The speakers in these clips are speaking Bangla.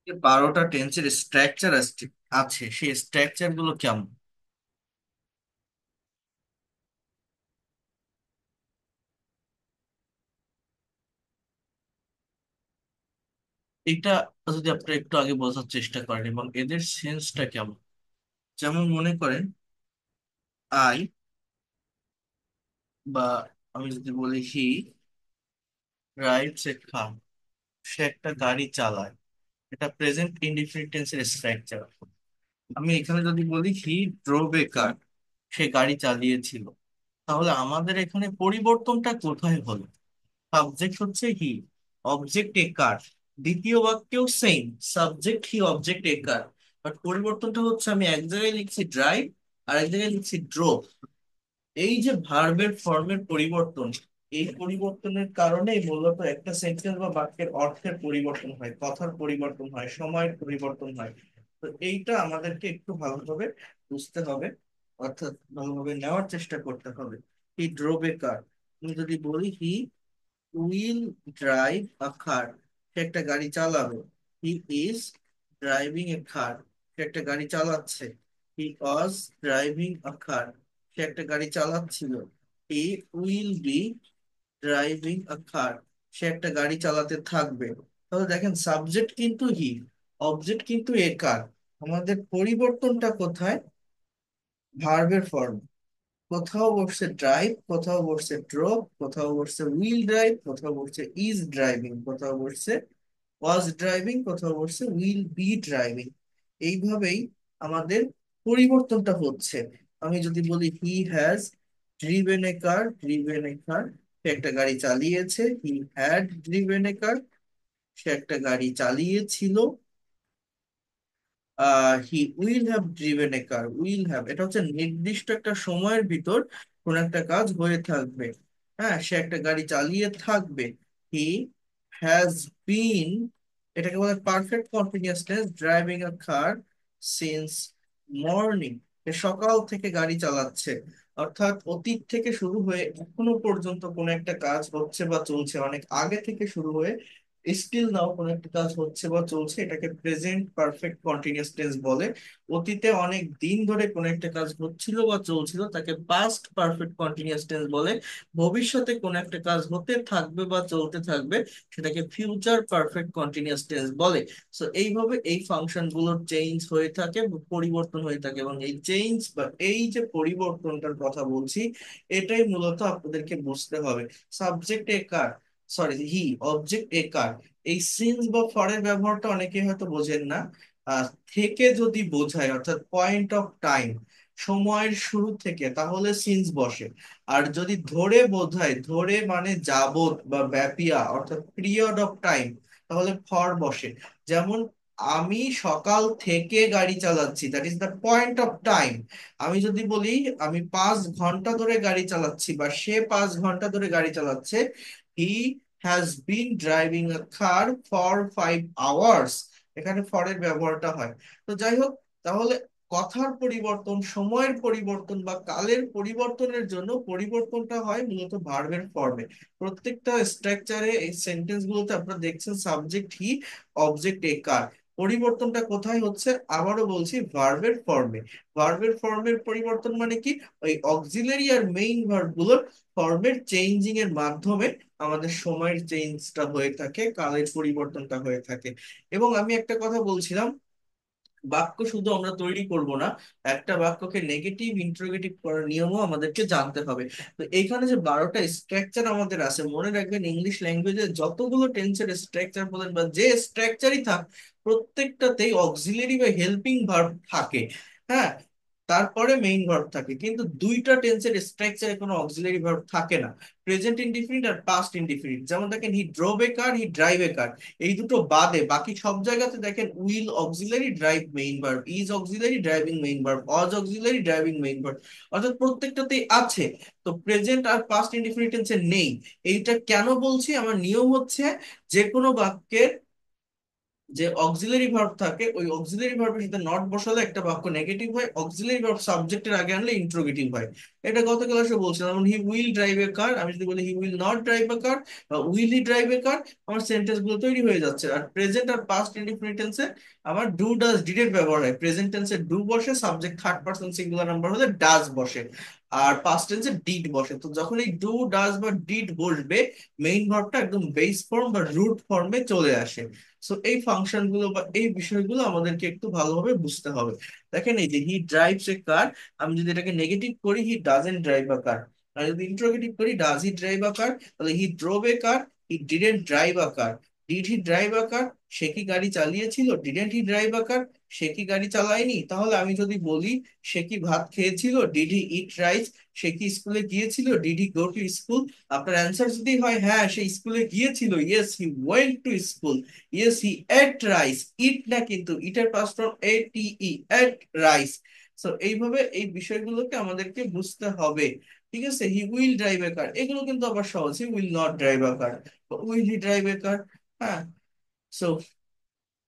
যে 12টা টেন্সের স্ট্রাকচার আছে সেই স্ট্রাকচার গুলো কেমন? এটা যদি আপনি একটু আগে বোঝার চেষ্টা করেন এবং এদের সেন্সটা কেমন। যেমন মনে করেন আই, বা আমি যদি বলি হি রাইডস এ কার, সে একটা গাড়ি চালায়। এটা প্রেজেন্ট ইনডিফিনিট টেন্সের স্ট্রাকচার। আমি এখানে যদি বলি হি ড্রোভ এ কার, সে গাড়ি চালিয়েছিল, তাহলে আমাদের এখানে পরিবর্তনটা কোথায় হলো? সাবজেক্ট হচ্ছে হি, অবজেক্ট এ কার। দ্বিতীয় বাক্যেও same, subject he, object a car. But পরিবর্তনটা হচ্ছে আমি এক জায়গায় লিখছি ড্রাইভ, আর এক জায়গায় লিখছি ড্রোভ। এই যে ভার্বের ফর্মের পরিবর্তন, এই পরিবর্তনের কারণেই মূলত একটা সেন্টেন্স বা বাক্যের অর্থের পরিবর্তন হয়, কথার পরিবর্তন হয়, সময়ের পরিবর্তন হয়। তো এইটা আমাদেরকে একটু ভালোভাবে বুঝতে হবে, অর্থাৎ ভালোভাবে নেওয়ার চেষ্টা করতে হবে। হি ড্রোভ এ কার, আমি যদি বলি he will drive a car, সে একটা গাড়ি চালাবে। He is driving A car, সে একটা গাড়ি চালাচ্ছে। হি ওয়াজ ড্রাইভিং আ কার, সে একটা গাড়ি চালাচ্ছিল। He will be driving a car, সে একটা গাড়ি চালাতে থাকবে। তাহলে দেখেন সাবজেক্ট কিন্তু হি, অবজেক্ট কিন্তু এ কার। আমাদের পরিবর্তনটা কোথায়? ভার্বের ফর্ম। কোথাও বসছে ড্রাইভ, কোথাও বসছে ড্রপ, কোথাও বসছে উইল ড্রাইভ, কোথাও বসছে ইজ ড্রাইভিং, কোথাও বসছে ওয়াজ ড্রাইভিং, কোথাও বসছে উইল বি ড্রাইভিং। এইভাবেই আমাদের পরিবর্তনটা হচ্ছে। আমি যদি বলি he has driven a car, driven a car, সে একটা গাড়ি চালিয়েছে। He had driven a car, সে একটা গাড়ি চালিয়েছিল। He will have driven a car, will have এটা হচ্ছে নির্দিষ্ট একটা সময়ের ভিতর কোন একটা কাজ হয়ে থাকবে। হ্যাঁ, সে একটা গাড়ি চালিয়ে থাকবে। হি হ্যাজ বিন, এটাকে বলে perfect continuous tense, driving a car since morning, সকাল থেকে গাড়ি চালাচ্ছে। অর্থাৎ অতীত থেকে শুরু হয়ে এখনো পর্যন্ত কোন একটা কাজ হচ্ছে বা চলছে, অনেক আগে থেকে শুরু হয়ে স্টিল নাও কোনো একটা কাজ হচ্ছে বা চলছে, এটাকে প্রেজেন্ট পারফেক্ট কন্টিনিউয়াস টেন্স বলে। অতীতে অনেক দিন ধরে কোনো একটা কাজ হচ্ছিল বা চলছিল, তাকে পাস্ট পারফেক্ট কন্টিনিউয়াস টেন্স বলে। ভবিষ্যতে কোনো একটা কাজ হতে থাকবে বা চলতে থাকবে, সেটাকে ফিউচার পারফেক্ট কন্টিনিউয়াস টেন্স বলে। সো এইভাবে এই ফাংশন গুলোর চেঞ্জ হয়ে থাকে, পরিবর্তন হয়ে থাকে, এবং এই চেঞ্জ বা এই যে পরিবর্তনটার কথা বলছি, এটাই মূলত আপনাদেরকে বুঝতে হবে। Subject a car, sorry he, object a car. এই সিন্স বা ফরের ব্যবহারটা অনেকে হয়তো বোঝেন না। আহ, থেকে যদি বোঝায়, অর্থাৎ পয়েন্ট অফ টাইম, সময়ের শুরু থেকে, তাহলে সিন্স বসে। আর যদি ধরে বোঝায়, ধরে মানে যাবত বা ব্যাপিয়া, অর্থাৎ পিরিয়ড অফ টাইম, তাহলে ফর বসে। যেমন আমি সকাল থেকে গাড়ি চালাচ্ছি, that is the point of time. আমি যদি বলি আমি 5 ঘন্টা ধরে গাড়ি চালাচ্ছি, বা সে 5 ঘন্টা ধরে গাড়ি চালাচ্ছে, he has been driving a car for 5 hours, এখানে ফরের ব্যবহারটা হয়। তো যাই হোক, তাহলে কথার পরিবর্তন, সময়ের পরিবর্তন বা কালের পরিবর্তনের জন্য পরিবর্তনটা হয় মূলত ভার্বের ফর্মে। প্রত্যেকটা স্ট্রাকচারে এই সেন্টেন্স গুলোতে আপনারা দেখছেন সাবজেক্ট হি, অবজেক্ট এ কার। পরিবর্তনটা কোথায় হচ্ছে? আবারও বলছি, ভার্বের ফর্মে। ভার্বের ফর্মের পরিবর্তন মানে কি? ওই অক্সিলারি আর মেইন ভার্ব গুলোর ফর্মের চেঞ্জিং এর মাধ্যমে আমাদের সময়ের চেঞ্জটা হয়ে থাকে, কালের পরিবর্তনটা হয়ে থাকে। এবং আমি একটা কথা বলছিলাম, বাক্য শুধু আমরা তৈরি করব না, একটা বাক্যকে নেগেটিভ ইন্টারোগেটিভ করার নিয়মও আমাদেরকে জানতে হবে। তো এইখানে যে 12টা স্ট্রাকচার আমাদের আছে, মনে রাখবেন ইংলিশ ল্যাঙ্গুয়েজে যতগুলো টেন্সের স্ট্রাকচার বলেন বা যে স্ট্রাকচারই থাক, প্রত্যেকটাতেই অক্সিলারি বা হেল্পিং ভার্ব থাকে। হ্যাঁ, তারপরে মেইন ভার্ব থাকে, কিন্তু দুইটা টেন্সের স্ট্রাকচারে কোনো অক্সিলারি ভার্ব থাকে না, প্রেজেন্ট ইনডিফিনিট আর পাস্ট ইনডিফিনিট। যেমন দেখেন হি drove a car, he drive a car, এই দুটো বাদে বাকি সব জায়গাতে দেখেন will auxiliary, drive main verb, is auxiliary, driving main verb, was auxiliary, driving main verb, অর্থাৎ প্রত্যেকটাতেই আছে। তো প্রেজেন্ট আর পাস্ট ইনডিফিনিট টেন্সে নেই। এইটা কেন বলছি? আমার নিয়ম হচ্ছে যে কোনো বাক্যের যে অক্সিলারি ভার্ব থাকে, ওই অক্সিলারি ভার্বের সাথে নট বসালে একটা বাক্য নেগেটিভ হয়, অক্সিলারি ভার্ব সাবজেক্টের আগে আনলে ইন্ট্রোগেটিভ হয়। এটা গত ক্লাসে বলছিলাম, হি উইল ড্রাইভ এ কার, আমি যদি বলি হি উইল নট ড্রাইভ এ কার বা উইল হি ড্রাইভ এ কার, আমার সেন্টেন্স গুলো তৈরি হয়ে যাচ্ছে। আর প্রেজেন্ট আর পাস্ট ইনডিফিনিট টেন্সে আমার ডু ডাজ ডিড এর ব্যবহার হয়। প্রেজেন্ট টেন্সে ডু বসে, subject third person singular number হলে ডাজ বসে, আর পাস্ট টেন্সে ডিড বসে। তো যখন এই ডু ডাজ বা ডিড বসবে, মেইন ভার্বটা একদম বেস ফর্ম বা রুট ফর্মে চলে আসে। সো এই ফাংশন গুলো বা এই বিষয়গুলো আমাদেরকে একটু ভালোভাবে বুঝতে হবে। দেখেন এই যে হি ড্রাইভস এ কার, আমি যদি এটাকে নেগেটিভ করি হি ডাজেন্ট ড্রাইভ আ কার, আর যদি ইন্টারোগেটিভ করি does he drive a car, তাহলে he drove a car, he didn't drive a car. Did he drive a car, সে কি গাড়ি চালিয়েছিল? Didn't he drive a car, সে কি গাড়ি চালায়নি? তাহলে আমি যদি বলি সে কি ভাত খেয়েছিল, ডিড হি ইট রাইস, সে কি স্কুলে গিয়েছিল, did he go to school, আপনার অ্যান্সার যদি হয় হ্যাঁ সে স্কুলে গিয়েছিল, yes he went to school, yes he ate rice, eat না কিন্তু, ইটের পাস্ট ফর্ম এটি, এট রাইস। সো এইভাবে এই বিষয়গুলোকে আমাদেরকে বুঝতে হবে। ঠিক আছে, হি উইল ড্রাইভ এ কার, এগুলো কিন্তু আবার সহজ, he will not drive a car, will he drive a car. হ্যাঁ, so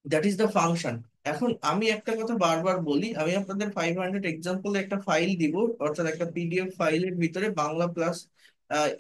that is the function. এখন আমি একটা কথা বারবার বলি, আমি আপনাদের 500 এক্সাম্পল একটা ফাইল দিব, অর্থাৎ একটা পিডিএফ ফাইলের ভিতরে বাংলা প্লাস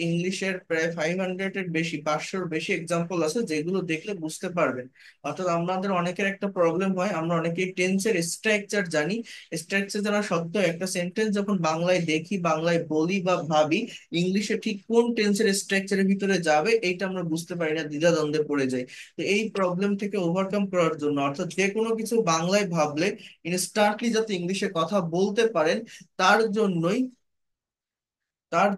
ইংলিশের প্রায় 500 এর বেশি, 500-র বেশি এক্সাম্পল আছে, যেগুলো দেখলে বুঝতে পারবেন। অর্থাৎ আমাদের অনেকের একটা প্রবলেম হয়, আমরা অনেকেই টেন্সের স্ট্রাকচার জানি, স্ট্রাকচার জানা সত্ত্বেও একটা সেন্টেন্স যখন বাংলায় দেখি, বাংলায় বলি বা ভাবি, ইংলিশে ঠিক কোন টেন্সের স্ট্রাকচারের ভিতরে যাবে এইটা আমরা বুঝতে পারি না, দ্বিধাদ্বন্দ্বে পড়ে যাই। তো এই প্রবলেম থেকে ওভারকাম করার জন্য, অর্থাৎ যে কোনো কিছু বাংলায় ভাবলে ইনস্ট্যান্টলি যাতে ইংলিশে কথা বলতে পারেন, তার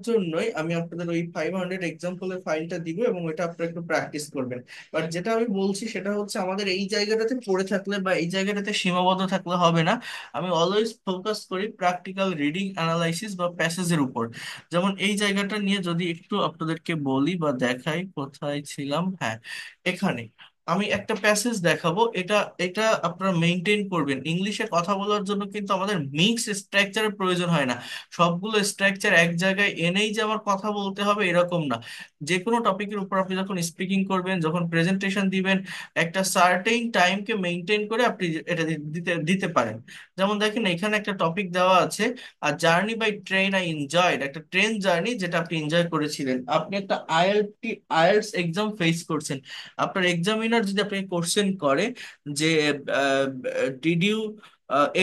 জন্যই আমি আপনাদের ওই 500 এক্সাম্পলের ফাইলটা দিব, এবং ওইটা আপনারা একটু প্র্যাকটিস করবেন। বাট যেটা আমি বলছি সেটা হচ্ছে, আমাদের এই জায়গাটাতে পড়ে থাকলে বা এই জায়গাটাতে সীমাবদ্ধ থাকলে হবে না। আমি অলওয়েজ ফোকাস করি প্র্যাকটিক্যাল রিডিং অ্যানালাইসিস বা প্যাসেজের উপর। যেমন এই জায়গাটা নিয়ে যদি একটু আপনাদেরকে বলি বা দেখাই, কোথায় ছিলাম, হ্যাঁ এখানে আমি একটা প্যাসেজ দেখাবো। এটা এটা আপনারা মেনটেন করবেন। ইংলিশে কথা বলার জন্য কিন্তু আমাদের মিক্স স্ট্রাকচারের প্রয়োজন হয় না, সবগুলো স্ট্রাকচার এক জায়গায় এনেই যে আমার কথা বলতে হবে এরকম না। যে কোনো টপিকের উপর আপনি যখন স্পিকিং করবেন, যখন প্রেজেন্টেশন দিবেন, একটা সার্টেইন টাইমকে মেনটেন করে আপনি এটা দিতে দিতে পারেন। যেমন দেখেন এখানে একটা টপিক দেওয়া আছে, আর journey by train I enjoyed, একটা ট্রেন জার্নি যেটা আপনি এনজয় করেছিলেন। আপনি একটা আইএলটিএস এক্সাম ফেস করছেন, আপনার এক্সামিনার যদি আপনাকে কোশ্চেন করে যে did you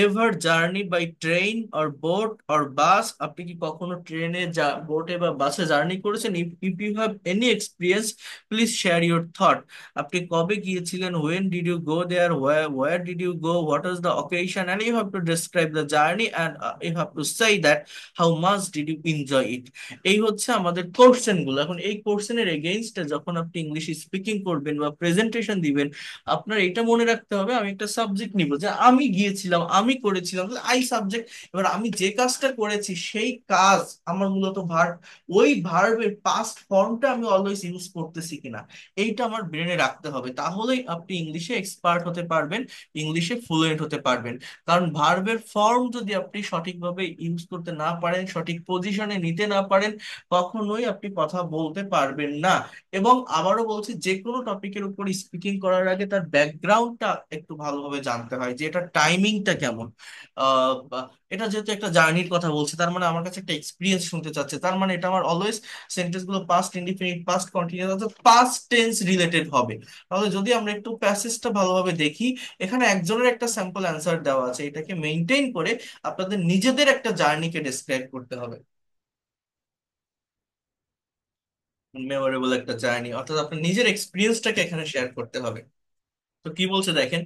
ever journey by train or boat or bus, আপনি কি কখনো ট্রেনে, বোটে বা বাসে জার্নি করেছেন? If if you have any experience please share your thought. আপনি কবে গিয়েছিলেন, when did you go there, where did you go, what was the occasion, and you have to describe the journey, and you have to say that how much did you enjoy it. এই হচ্ছে আমাদের কোশ্চেন গুলো। এখন এই কোশ্চেনের এগেইনস্টে যখন আপনি ইংলিশ স্পিকিং করবেন বা প্রেজেন্টেশন দিবেন, আপনার এটা মনে রাখতে হবে, আমি একটা সাবজেক্ট নিব যে আমি গিয়েছিলাম, আমি করেছিলাম, আই সাবজেক্ট। এবার আমি যে কাজটা করেছি সেই কাজ আমার মূলত ভার্ব, ওই ভার্বের পাস্ট ফর্মটা আমি অলওয়েজ ইউজ করতেছি কিনা, এইটা আমার ব্রেনে রাখতে হবে। তাহলেই আপনি ইংলিশে এক্সপার্ট হতে পারবেন, ইংলিশে ফ্লুয়েন্ট হতে পারবেন। কারণ ভার্বের ফর্ম যদি আপনি সঠিকভাবে ইউজ করতে না পারেন, সঠিক পজিশনে নিতে না পারেন, কখনোই আপনি কথা বলতে পারবেন না। এবং আবারও বলছি, যে কোনো টপিকের উপর স্পিকিং করার আগে তার ব্যাকগ্রাউন্ডটা একটু ভালোভাবে জানতে হয়, যে এটা টাইমিংটা কেমন। এটা যেহেতু একটা জার্নির কথা বলছে, তার মানে আমার কাছে একটা এক্সপিরিয়েন্স শুনতে চাচ্ছে, তার মানে এটা আমার অলওয়েজ সেন্টেন্স গুলো পাস্ট ইনডিফিনিট, পাস্ট কন্টিনিউয়াস, অর্থাৎ পাস্ট টেন্স রিলেটেড হবে। তাহলে যদি আমরা একটু প্যাসেজটা ভালোভাবে দেখি, এখানে একজনের একটা স্যাম্পল অ্যান্সার দেওয়া আছে, এটাকে মেনটেন করে আপনাদের নিজেদের একটা জার্নিকে ডিসক্রাইব করতে হবে, মেমোরেবল একটা জার্নি, অর্থাৎ আপনার নিজের এক্সপিরিয়েন্সটাকে এখানে শেয়ার করতে হবে। তো কি বলছে দেখেন,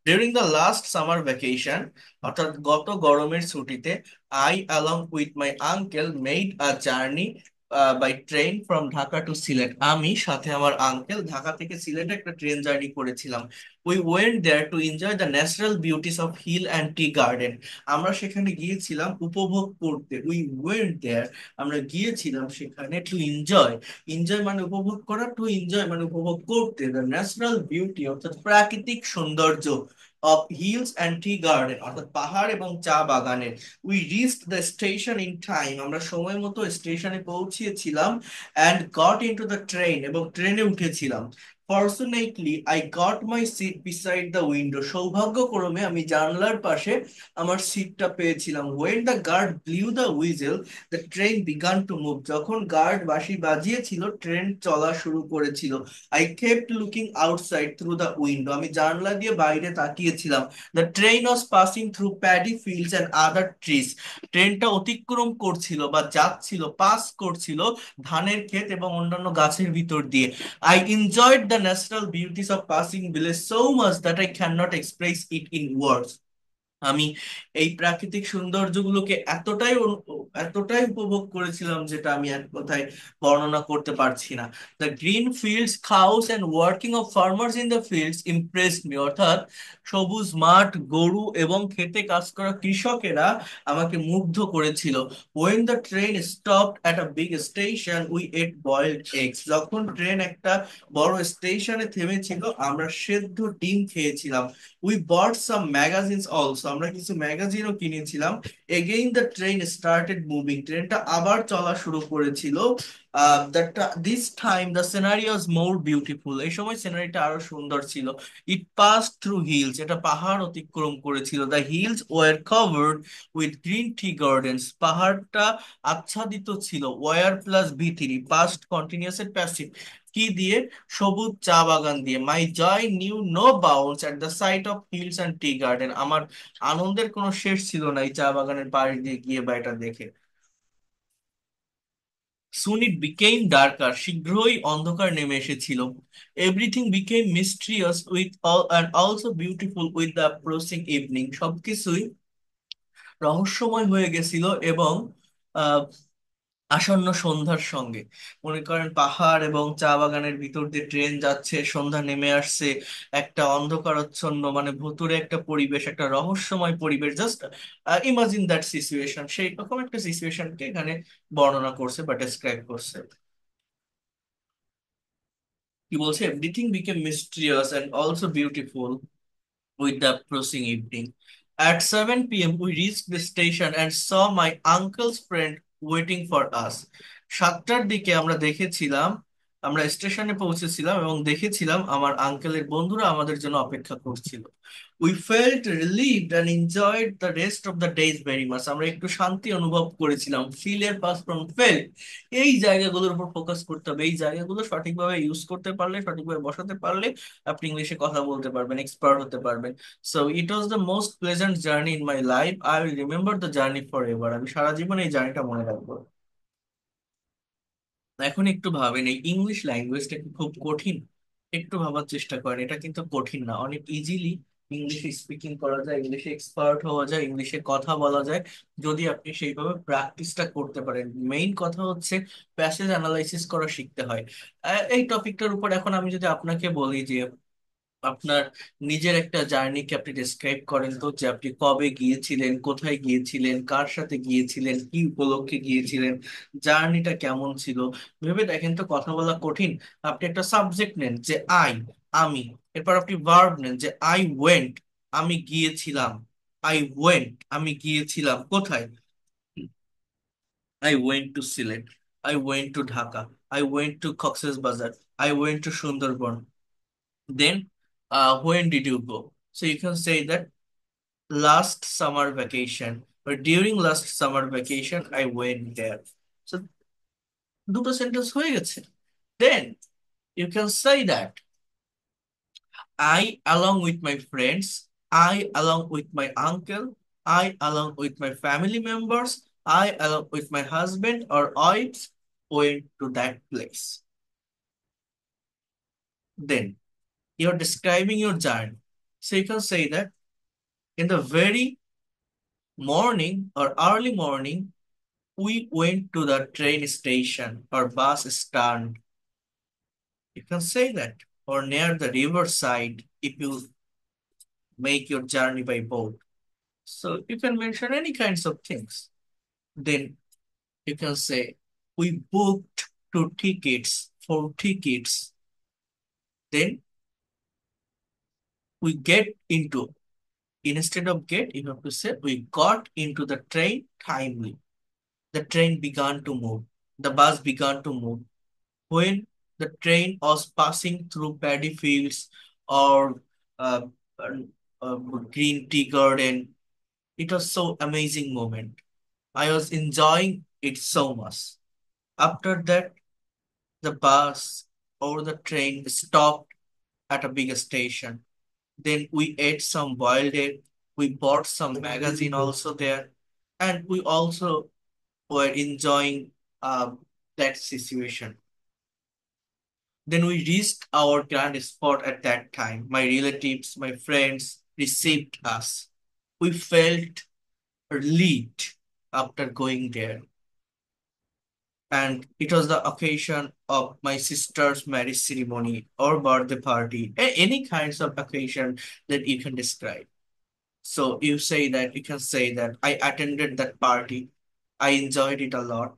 during the last summer vacation, অর্থাৎ গত গরমের ছুটিতে, I along with my uncle made a journey by train from Dhaka to Sylhet, আমি সাথে আমার আঙ্কেল ঢাকা থেকে সিলেটে একটা ট্রেন জার্নি করেছিলাম। We went there to enjoy the natural beauties of hill and tea garden, আমরা সেখানে গিয়েছিলাম উপভোগ করতে। উই ওয়েন্ট দেয়ার, আমরা গিয়েছিলাম সেখানে, টু এনজয়, এনজয় মানে উপভোগ করা, টু এনজয় মানে উপভোগ করতে, দ্য ন্যাচারাল বিউটি অর্থাৎ প্রাকৃতিক সৌন্দর্য, of hills and tea garden অর্থাৎ পাহাড় এবং চা বাগানের। We reached the station in time, আমরা সময় মতো স্টেশনে পৌঁছিয়েছিলাম, and got into the train এবং ট্রেনে উঠেছিলাম। Fortunately I got my seat beside the window, সৌভাগ্যক্রমে আমি জানলার পাশে আমার সিটটা পেয়েছিলাম। When the guard blew the whistle the train began to move, যখন গার্ড বাঁশি বাজিয়েছিল ট্রেন চলা শুরু করেছিল। I kept looking outside through the window, আমি জানলা দিয়ে বাইরে তাকিয়েছিলাম। The train was passing through paddy fields and other trees, ট্রেনটা অতিক্রম করছিল বা যাচ্ছিল, পাস করছিল ধানের ক্ষেত এবং অন্যান্য গাছের ভিতর দিয়ে। I enjoyed the natural beauties of passing village so much that I cannot express it in words. আমি এই প্রাকৃতিক সৌন্দর্যগুলোকে এতটাই উপভোগ করেছিলাম যেটা আমি এক কথায় বর্ণনা করতে পারছি না। The green fields, cows and working of farmers in the fields impressed me, অর্থাৎ সবুজ মাঠ, গরু এবং খেতে কাজ করা কৃষকেরা আমাকে মুগ্ধ করেছিল। When the train stopped at a big station we ate boiled eggs, যখন ট্রেন একটা বড় স্টেশনে থেমেছিল আমরা সেদ্ধ ডিম খেয়েছিলাম। We bought some magazines also, আমরা কিছু ম্যাগাজিনও কিনেছিলাম। Again the train started moving, ট্রেনটা আবার চলা শুরু করেছিল। This time the scenery was more beautiful, এই সময় সিনারিটা আরো সুন্দর ছিল। ইট পাস থ্রু হিলস, এটা পাহাড় অতিক্রম করেছিল। The hills were covered with green tea gardens, পাহাড়টা আচ্ছাদিত ছিল। Were plus V three, past continuous এর প্যাসিভ, কি দিয়ে? সবুজ চা বাগান দিয়ে। My joy knew no bounds at the sight of hills and tea garden, আমার আনন্দের কোনো শেষ ছিল না এই চা বাগানের পাড়ে দিয়ে গিয়ে বা এটা দেখে। সুন ইট বিকেম ডার্কার, শীঘ্রই অন্ধকার নেমে এসেছিল। Everything became mysterious with and also beautiful with the approaching evening, সবকিছুই রহস্যময় হয়ে গেছিল এবং আসন্ন সন্ধ্যার সঙ্গে। মনে করেন পাহাড় এবং চা বাগানের ভিতর দিয়ে ট্রেন যাচ্ছে, সন্ধ্যা নেমে আসছে, একটা অন্ধকারাচ্ছন্ন মানে ভুতুড়ে একটা পরিবেশ, একটা রহস্যময় পরিবেশ। জাস্ট ইমাজিন দ্যাট সিচুয়েশন, সেই রকম একটা সিচুয়েশনকে এখানে বর্ণনা করছে বা ডেসক্রাইব করছে। কি বলছে? Everything became mysterious and also beautiful with the approaching evening. At 7 p.m., we reached the station and saw my uncle's friend waiting for us. 7টার দিকে আমরা স্টেশনে পৌঁছেছিলাম এবং দেখেছিলাম আমার আঙ্কেলের বন্ধুরা আমাদের জন্য অপেক্ষা করছিল। We felt relieved and enjoyed the rest of the days very much. আমরা একটু শান্তি অনুভব করেছিলাম। ফিল এর পাস ফ্রম ফেল্ট, এই জায়গাগুলোর উপর ফোকাস করতে হবে। এই জায়গাগুলো সঠিকভাবে ইউজ করতে পারলে, সঠিকভাবে বসাতে পারলে আপনি ইংলিশে কথা বলতে পারবেন, এক্সপার্ট হতে পারবেন। So it was the most pleasant journey in my life, I will remember the journey for ever, আমি সারা জীবন এই জার্নিটা মনে রাখবো। এখন একটু ভাবেন, এই ইংলিশ ল্যাঙ্গুয়েজটা কি খুব কঠিন? একটু ভাবার চেষ্টা করেন, এটা কিন্তু কঠিন না, অনেক ইজিলি ইংলিশে স্পিকিং করা যায়, ইংলিশে এক্সপার্ট হওয়া যায়, ইংলিশে কথা বলা যায় যদি আপনি সেইভাবে প্র্যাকটিসটা করতে পারেন। মেইন কথা হচ্ছে প্যাসেজ অ্যানালাইসিস করা শিখতে হয়। এই টপিকটার উপর এখন আমি যদি আপনাকে বলি যে আপনার নিজের একটা জার্নিকে আপনি ডেসক্রাইব করেন তো, যে আপনি কবে গিয়েছিলেন, কোথায় গিয়েছিলেন, কার সাথে গিয়েছিলেন, কি উপলক্ষে গিয়েছিলেন, জার্নিটা কেমন ছিল। ভেবে দেখেন তো, কথা বলা কঠিন? আপনি একটা সাবজেক্ট নেন যে আই, আমি, এরপর আপনি ভার্ব নেন যে আই ওয়েন্ট, আমি গিয়েছিলাম। আই ওয়েন্ট, আমি গিয়েছিলাম কোথায়? I went to Sylhet, I went to Dhaka, I went to Cox's Bazar, I went to Sundarban. Then, when did you go? So you can say that last summer vacation, or during last summer vacation, I went there. So দুটো সেন্টেন্স হয়ে গেছে। Then you can say that I, along with my friends, I, along with my uncle, I, along with my family members, I, along with my husband or wife, went to that place. Then you're describing your journey. So you can say that in the very morning or early morning, we went to the train station or bus stand. You can say that. Or near the riverside if you make your journey by boat. So you can mention any kinds of things. Then you can say, we booked two tickets, four tickets. Then we get into, instead of get, you have to say, we got into the train timely. The train began to move. The bus began to move. When The train was passing through paddy fields or uh, uh, green tea garden. It was so amazing moment. I was enjoying it so much. After that, the bus or the train stopped at a bigger station. Then we ate some boiled egg. We bought some magazine also there, and we also were enjoying uh, that situation. Then we reached our grand spot at that time. My relatives, my friends received us. We felt relieved after going there. And it was the occasion of my sister's marriage ceremony or birthday party, any kinds of occasion that you can describe. So you can say that I attended that party. I enjoyed it a lot.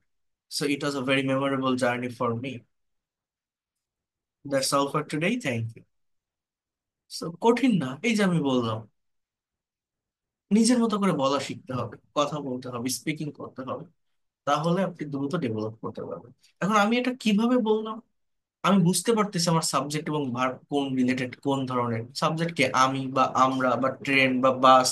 So it was a very memorable journey for me. That's all for today. Thank you. So কঠিন না, এই যে আমি বললাম, নিজের মতো করে বলা শিখতে হবে, কথা বলতে হবে, স্পিকিং করতে হবে, তাহলে আপনি দ্রুত ডেভেলপ করতে পারবেন। এখন আমি এটা কিভাবে বললাম, আমি বুঝতে পারতেছি আমার সাবজেক্ট এবং ভার্ব কোন রিলেটেড, কোন ধরনের সাবজেক্ট, কে আমি বা আমরা বা ট্রেন বা বাস,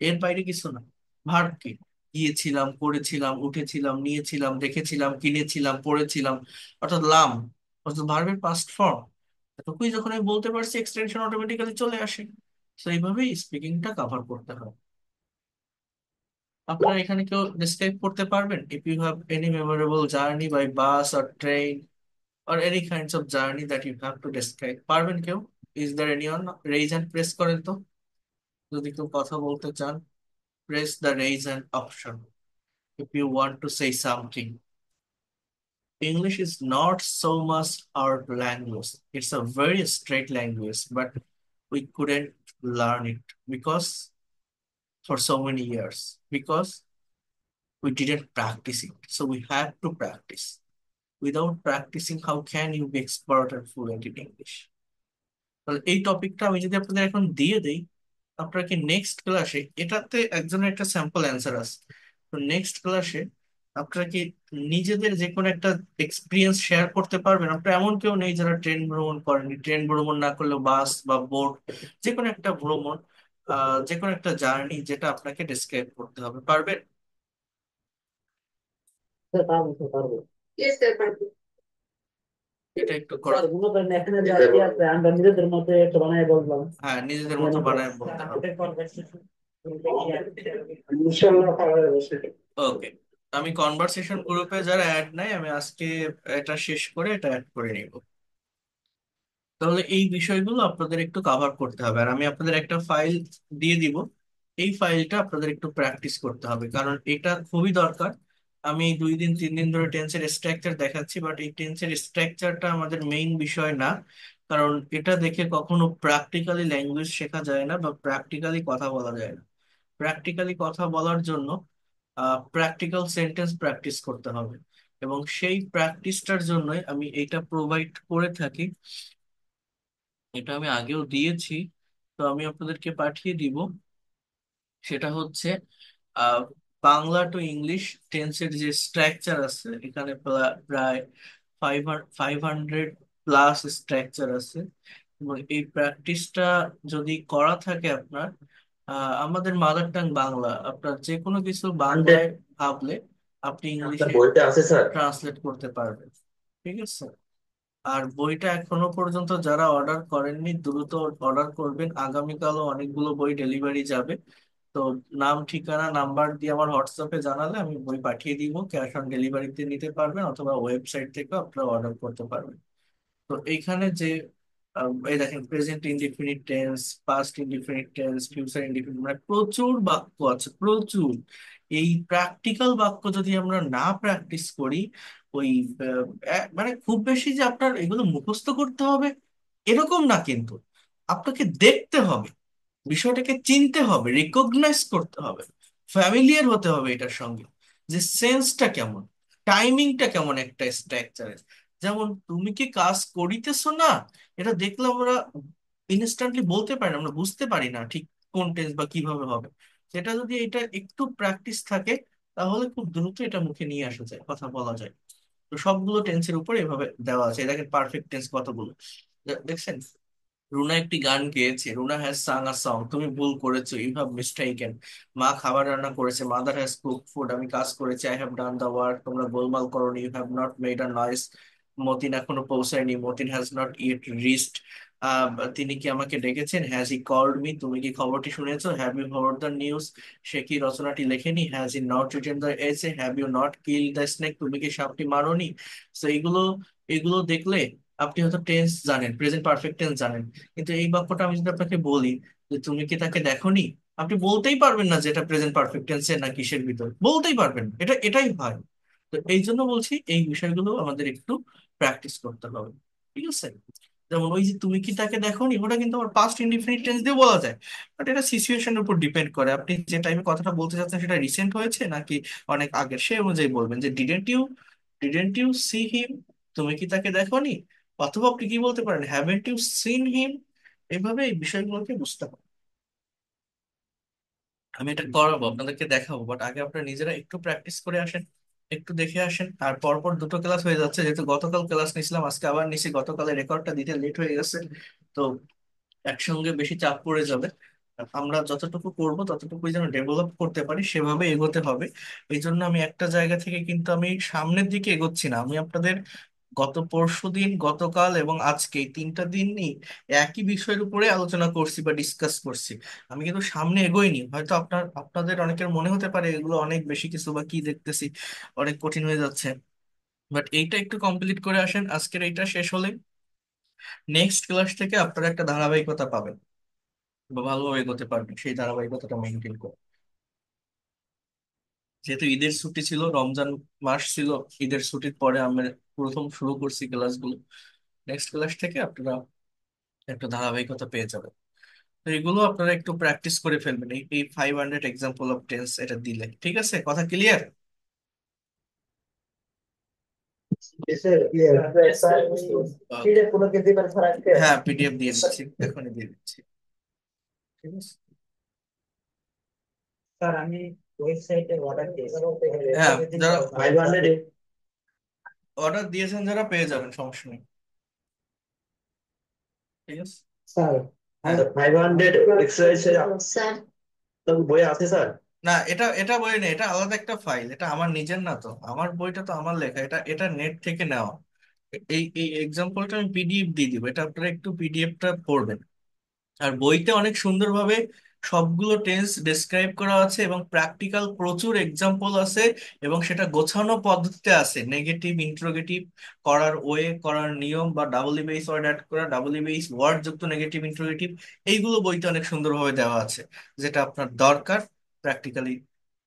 এর বাইরে কিছু না। ভার্ব কি, গিয়েছিলাম, করেছিলাম, উঠেছিলাম, নিয়েছিলাম, দেখেছিলাম, কিনেছিলাম, পড়েছিলাম, অর্থাৎ লাম, অর্থাৎ ভার্বের পাস্ট ফর্ম। এতটুকুই যখন আমি বলতে পারছি, এক্সটেনশন অটোমেটিক্যালি চলে আসে। তো এইভাবেই স্পিকিংটা কভার করতে হয়। আপনারা এখানে কেউ ডিসক্রাইব করতে পারবেন, if you have any memorable journey by bus or train or any kinds of journey that you have to describe, পারবেন কেউ? Is there anyone? Raise hand press করেন তো, যদি কেউ কথা বলতে চান। Press the raise hand option if you want to say something. English is not so much hard language. It's a very straight language, but we couldn't learn it because for so many years, because we didn't practice it. So we have to practice. Without practicing, how can you be expert and fluent in English? তাহলে এই টপিকটা আমি যদি আপনাদের এখন দিয়ে দেই, আপনারা কি নেক্সট ক্লাসে, এটাতে একজনের একটা স্যাম্পল অ্যান্সার আছে, তো নেক্সট ক্লাসে আপনারা কি নিজেদের যে কোনো একটা এক্সপিরিয়েন্স শেয়ার করতে পারবেন? আপনারা এমন কেউ নেই যারা ট্রেন ভ্রমণ করেনি, ট্রেন ভ্রমণ না করলেও বাস বা বোট, যে কোনো একটা ভ্রমণ, যে কোনো একটা জার্নি যেটা আপনাকে ডেসক্রাইব করতে হবে, পারবেন? স্যার পারবো, স্যার পারবো। Yes, sir, পারবো। এটা একটু স্যার করেন। মনে করেন এখানে যা কি আছে আমরা নিজেদের মতো একটু বানায় বললাম। হ্যাঁ, নিজেদের মতো বানায় বলতে হবে। ইনশাআল্লাহ পারা যাবে সেটা। ওকে, আমি কনভারসেশন গ্রুপে যারা অ্যাড নাই, আমি আজকে এটা শেষ করে এটা অ্যাড করে নিব। তাহলে এই বিষয়গুলো আপনাদের একটু কভার করতে হবে, আর আমি আপনাদের একটা ফাইল দিয়ে দিব। এই ফাইলটা আপনাদের একটু প্র্যাকটিস করতে হবে, কারণ এটা খুবই দরকার। আমি 2 দিন 3 দিন ধরে টেন্সের স্ট্রাকচার দেখাচ্ছি, বাট এই টেন্সের স্ট্রাকচারটা আমাদের মেইন বিষয় না। কারণ এটা দেখে কখনো প্র্যাকটিক্যালি ল্যাঙ্গুয়েজ শেখা যায় না বা প্র্যাকটিক্যালি কথা বলা যায় না। প্র্যাকটিক্যালি কথা বলার জন্য প্র্যাকটিক্যাল সেন্টেন্স প্র্যাকটিস করতে হবে, এবং সেই প্র্যাকটিসটার জন্যই আমি এটা প্রোভাইড করে থাকি। এটা আমি আগেও দিয়েছি, তো আমি আপনাদেরকে পাঠিয়ে দিব। সেটা হচ্ছে আহ, বাংলা টু ইংলিশ টেন্সের যে স্ট্রাকচার আছে, এখানে প্রায় 500 প্লাস স্ট্রাকচার আছে। এবং এই প্র্যাকটিসটা যদি করা থাকে আপনার, আমাদের মাদার টাং বাংলা, আপনার যে কোনো কিছু বাংলায় ভাবলে আপনি আপনার ইংলিশে বইতে আছে স্যার? ট্রান্সলেট করতে পারবেন। ঠিক আছে। আর বইটা এখনো পর্যন্ত যারা অর্ডার করেননি, দ্রুত অর্ডার করবেন, আগামীকালও অনেকগুলো বই ডেলিভারি যাবে। তো নাম, ঠিকানা, নাম্বার দিয়ে আমার হোয়াটসঅ্যাপে জানালে আমি বই পাঠিয়ে দিব, ক্যাশ অন ডেলিভারিতে নিতে পারবেন, অথবা ওয়েবসাইট থেকে আপনারা অর্ডার করতে পারবেন। তো এইখানে যে এই দেখেন, present indefinite tense, past indefinite tense, future indefinite, মানে প্রচুর বাক্য আছে, প্রচুর। এই প্র্যাকটিক্যাল বাক্য যদি আমরা না প্র্যাকটিস করি, ওই মানে খুব বেশি যে আপনার এগুলো মুখস্থ করতে হবে এরকম না, কিন্তু আপনাকে দেখতে হবে, বিষয়টাকে চিনতে হবে, রিকগনাইজ করতে হবে, ফ্যামিলিয়ার হতে হবে এটার সঙ্গে, যে সেন্সটা কেমন, টাইমিংটা কেমন একটা স্ট্রাকচারের। যেমন তুমি কি কাজ করিতেছো না, এটা দেখলে আমরা ইনস্ট্যান্টলি বলতে পারি না, আমরা বুঝতে পারি না ঠিক কোন টেন্স বা কিভাবে হবে। সেটা যদি এটা একটু প্র্যাকটিস থাকে, তাহলে খুব দ্রুত এটা মুখে নিয়ে আসা যায়, কথা বলা যায়। তো তো সবগুলো টেন্সের উপর এভাবে দেওয়া আছে। দেখেন পারফেক্ট টেন্স কতগুলো দেখছেন। রুনা একটি গান গেয়েছে, Runa has sung a song, তুমি ভুল করেছো, ইউ হ্যাভ মিস্টেকেন। মা খাবার রান্না করেছে, মাদার হ্যাজ কুক ফুড, আমি কাজ করেছি, I have done the work, তোমরা গোলমাল করোনি, you have not made a noise. Matin এখনো পৌঁছায়নি, Matin has not yet reached. তিনি কি আমাকে ডেকেছেন, হ্যাজ হি কল্ড মি, তুমি কি খবরটি শুনেছো, have you heard the news. সে কি রচনাটি লেখেনি, has he not written the essay, have you not kill the snake, তুমি কি সাপটি মারোনি। তো এগুলো এগুলো দেখলে আপনি হয়তো টেন্স জানেন, প্রেজেন্ট পারফেক্ট টেন্স জানেন, কিন্তু এই বাক্যটা আমি যদি আপনাকে বলি যে তুমি কি তাকে দেখোনি, আপনি বলতেই পারবেন না যে এটা প্রেজেন্ট পারফেক্ট টেন্সের না কিসের ভিতর, বলতেই পারবেন না। এটাই হয়। তো এই জন্য বলছি এই বিষয়গুলো আমাদের একটু প্র্যাকটিস করতে হবে। ঠিক আছে। যেমন ওই যে তুমি কি তাকে দেখোনি, ওটা কিন্তু আমার পাস্ট ইনডিফিনিট টেন্স দিয়ে বলা যায়, বাট এটা সিচুয়েশনের উপর ডিপেন্ড করে আপনি যে টাইমে কথাটা বলতে চাচ্ছেন সেটা রিসেন্ট হয়েছে নাকি অনেক আগের, সেই অনুযায়ী বলবেন যে ডিডেন্ট ইউ সি হিম, তুমি কি তাকে দেখোনি। অথবা আপনি কি বলতে পারেন, হ্যাভেন্ট ইউ সিন হিম। এইভাবে এই বিষয়গুলোকে বুঝতে হবে। আমি এটা করাবো, আপনাদেরকে দেখাবো, বাট আগে আপনারা নিজেরা একটু প্র্যাকটিস করে আসেন, একটু দেখে আসেন। আর পরপর দুটো ক্লাস হয়ে যাচ্ছে, যেহেতু গতকাল ক্লাস নিয়েছিলাম, আজকে আবার নিছি, গতকালের রেকর্ডটা দিতে লেট হয়ে গেছে। তো একসঙ্গে বেশি চাপ পড়ে যাবে। আমরা যতটুকু করব ততটুকুই যেন ডেভেলপ করতে পারি সেভাবে এগোতে হবে। এই জন্য আমি একটা জায়গা থেকে কিন্তু আমি সামনের দিকে এগোচ্ছি না। আমি আপনাদের গত পরশুদিন, গতকাল এবং আজকে এই 3টা দিনই একই বিষয়ের উপরে আলোচনা করছি বা ডিসকাস করছি। আমি কিন্তু সামনে এগোইনি। হয়তো আপনাদের অনেকের মনে হতে পারে এগুলো অনেক বেশি কিছু বা কি দেখতেছি, অনেক কঠিন হয়ে যাচ্ছে। বাট এইটা একটু কমপ্লিট করে আসেন, আজকের এইটা শেষ হলে নেক্সট ক্লাস থেকে আপনারা একটা ধারাবাহিকতা পাবেন বা ভালোভাবে এগোতে পারবেন সেই ধারাবাহিকতাটা মেনটেন করে। যেহেতু ঈদের ছুটি ছিল, রমজান মাস ছিল, ঈদের ছুটির পরে আমরা প্রথম শুরু করছি ক্লাসগুলো। নেক্সট ক্লাস থেকে আপনারা একটা ধারাবাহিকতা পেয়ে যাবেন। তো এগুলো আপনারা একটু প্র্যাকটিস করে ফেলবেন, এই 500 এক্সাম্পল অফ টেন্স এটা দিলে। ঠিক আছে, কথা ক্লিয়ার? Ese, PDF গুলো কি দিবেন স্যার আজকে? হ্যাঁ, পিডিএফ দিয়ে দিচ্ছি, এখনই দিয়ে দিচ্ছি। ঠিক আছে। স্যার আমি ওয়েবসাইটে অর্ডার দিয়েছি। হ্যাঁ, যারা 500 অর্ডার দিয়েছেন যারা পেয়ে যাবেন, সমস্যা নেই। ঠিক আছে। স্যার হ্যাঁ। 500 এক্সারসাইজ স্যার তো বই আছে স্যার। না, এটা বই নেই, এটা আলাদা একটা ফাইল, এটা আমার নিজের না তো, আমার বইটা তো আমার লেখা, এটা নেট থেকে নেওয়া। এই এক্সাম্পলটা আমি পিডিএফ দিয়ে দিব, এটা আপনারা একটু পিডিএফটা পড়বেন। আর বইতে অনেক সুন্দরভাবে সবগুলো টেন্স ডেসক্রাইব করা আছে এবং প্র্যাকটিক্যাল প্রচুর এক্সাম্পল আছে, এবং সেটা গোছানো পদ্ধতিতে আছে। নেগেটিভ ইন্টারোগেটিভ করার ওয়ে, করার নিয়ম, বা ডাবল বেস ওয়ার্ড অ্যাড করা, ডাবল বেস ওয়ার্ড যুক্ত নেগেটিভ ইন্টারোগেটিভ, এইগুলো বইতে অনেক সুন্দরভাবে দেওয়া আছে, যেটা আপনার দরকার প্র্যাকটিক্যালি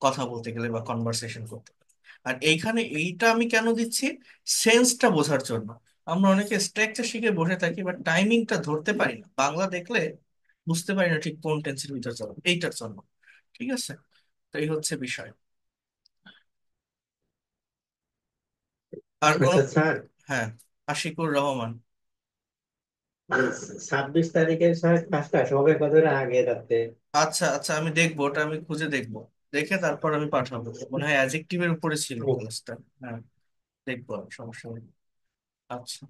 কথা বলতে গেলে বা কনভারসেশন করতে গেলে। আর এইখানে এইটা আমি কেন দিচ্ছি, সেন্সটা বোঝার জন্য। আমরা অনেকে স্ট্রাকচার শিখে বসে থাকি বাট টাইমিংটা ধরতে পারি না, বাংলা দেখলে বুঝতে পারি না ঠিক কোন টেন্সের ভিতর যাবো, এইটার জন্য। ঠিক আছে। তো এই হচ্ছে বিষয়। আর কোনো, আচ্ছা স্যার, হ্যাঁ, আশিকুর রহমান। 26 তারিখের স্যার কাজটা সবাই কতটা আগে যাচ্ছে? আচ্ছা আচ্ছা, আমি দেখবো, ওটা আমি খুঁজে দেখবো, দেখে তারপর আমি পাঠাবো। মনে হয় অ্যাজেক্টিভের উপরে ছিল ক্লাসটা। হ্যাঁ, দেখবো আমি, সমস্যা নেই। আচ্ছা।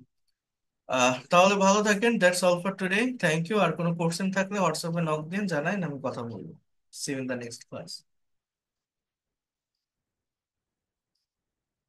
তাহলে ভালো থাকেন, that's all for today, thank you. আর কোনো কোশ্চেন থাকলে হোয়াটসঅ্যাপে নক দিন, জানাইন, আমি কথা বলবো। See you in the next class.